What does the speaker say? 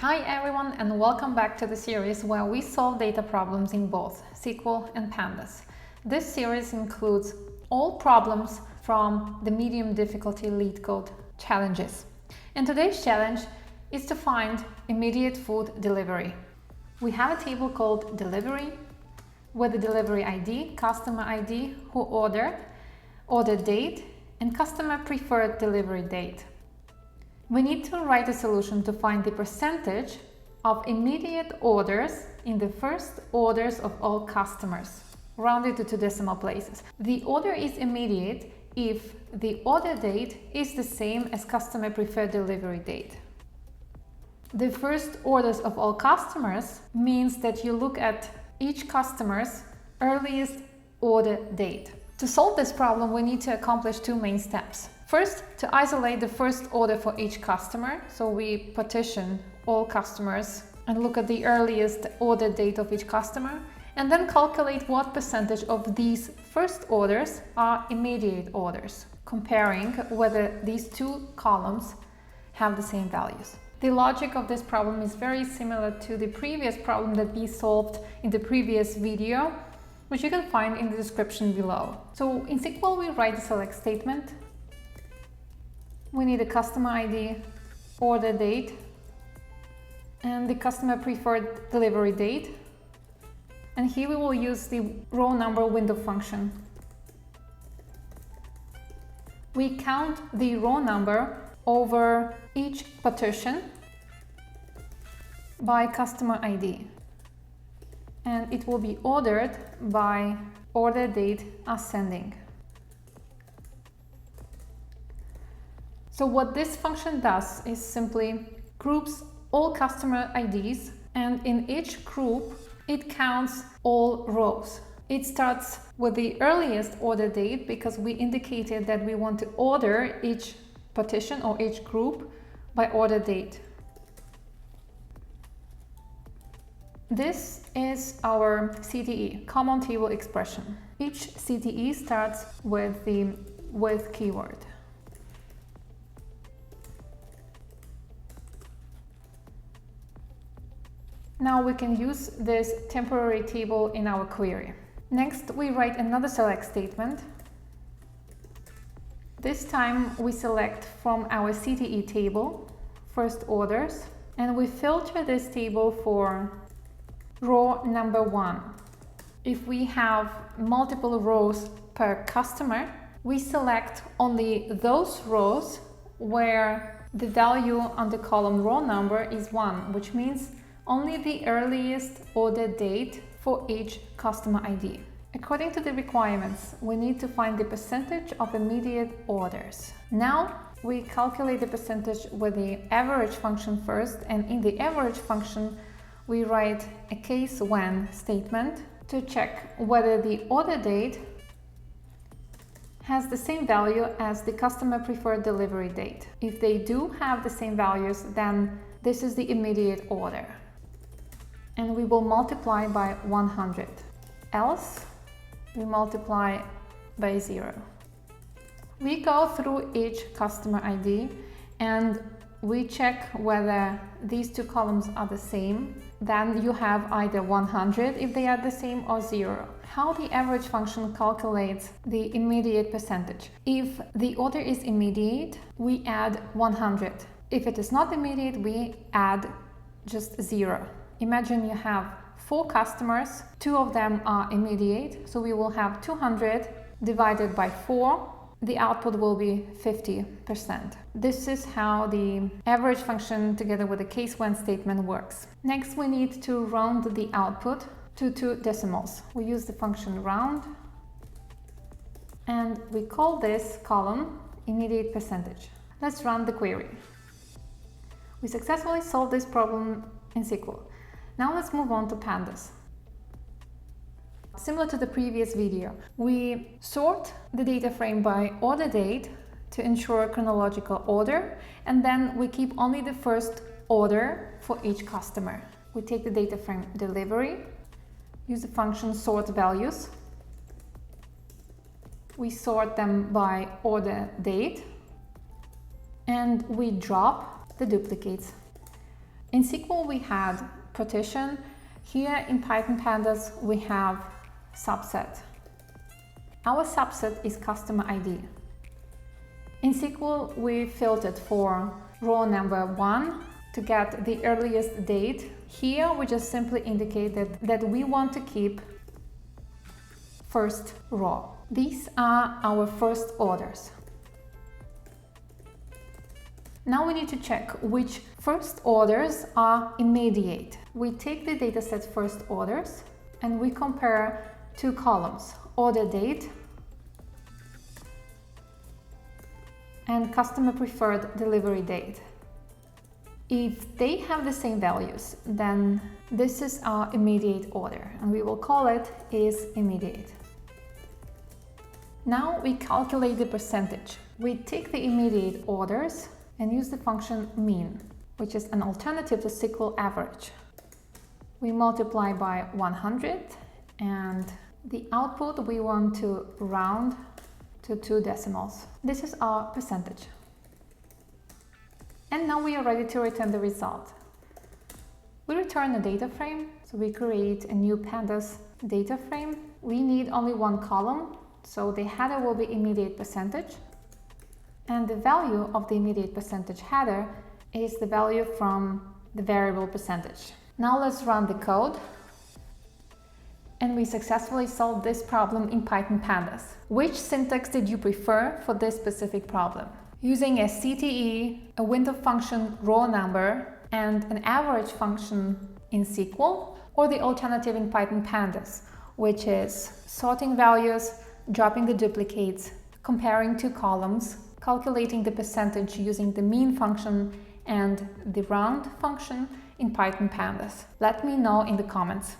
Hi everyone, and welcome back to the series where we solve data problems in both SQL and Pandas. This series includes all problems from the medium difficulty LeetCode challenges. And today's challenge is to find immediate food delivery. We have a table called delivery with the delivery ID, customer ID, who ordered, order date, and customer preferred delivery date. We need to write a solution to find the percentage of immediate orders in the first orders of all customers, rounded to 2 decimal places. The order is immediate if the order date is the same as customer preferred delivery date. The first orders of all customers means that you look at each customer's earliest order date. To solve this problem, we need to accomplish 2 main steps. First, to isolate the first order for each customer, so we partition all customers and look at the earliest order date of each customer, and then calculate what percentage of these first orders are immediate orders, comparing whether these 2 columns have the same values. The logic of this problem is very similar to the previous problem that we solved in the previous video, which you can find in the description below. So in SQL, we write the select statement. We need a customer ID, order date, and the customer preferred delivery date. And here we will use the row number window function. We count the row number over each partition by customer ID. And it will be ordered by order date ascending. So what this function does is simply groups all customer IDs, and in each group it counts all rows. It starts with the earliest order date because we indicated that we want to order each partition or each group by order date. This is our CTE, common table expression. Each CTE starts with the with keyword. Now we can use this temporary table in our query. Next, we write another select statement. This time we select from our CTE table first orders, and we filter this table for row number 1. If we have multiple rows per customer, we select only those rows where the value on the column row number is 1, which means only the earliest order date for each customer ID. According to the requirements, we need to find the percentage of immediate orders. Now we calculate the percentage with the average function first, and in the average function we write a case when statement to check whether the order date has the same value as the customer preferred delivery date. If they do have the same values, then this is the immediate order. And we will multiply by 100. Else, we multiply by 0. We go through each customer ID and we check whether these 2 columns are the same. Then you have either 100 if they are the same or 0. How the average function calculates the immediate percentage? If the order is immediate, we add 100. If it is not immediate, we add just 0. Imagine you have 4 customers, 2 of them are immediate, so we will have 200 divided by 4. The output will be 50%. This is how the average function together with the case when statement works. Next, we need to round the output to 2 decimals. We use the function round, and we call this column immediate percentage. Let's run the query. We successfully solved this problem in SQL. Now let's move on to Pandas. Similar to the previous video, we sort the data frame by order date to ensure chronological order, and then we keep only the first order for each customer. We take the data frame delivery, use the function sort values. We sort them by order date, and we drop the duplicates. In SQL we had partition. Here in Python Pandas we have subset. Our subset is customer ID. In SQL we filtered for row number 1 to get the earliest date. Here we just simply indicated that we want to keep first row. These are our first orders. Now we need to check which first orders are immediate. We take the dataset first orders and we compare two columns, order date and customer preferred delivery date. If they have the same values, then this is our immediate order and we will call it is immediate. Now we calculate the percentage. We take the immediate orders and use the function mean, which is an alternative to SQL average. We multiply by 100 and the output we want to round to 2 decimals. This is our percentage. And now we are ready to return the result. We return a data frame, so we create a new Pandas data frame. We need only one column, so the header will be immediate percentage. And the value of the immediate percentage header is the value from the variable percentage. Now let's run the code. And we successfully solved this problem in Python Pandas. Which syntax did you prefer for this specific problem? Using a CTE, a window function row number, and an average function in SQL, or the alternative in Python Pandas, which is sorting values, dropping the duplicates, comparing two columns, calculating the percentage using the mean function and the round function in Python Pandas? Let me know in the comments.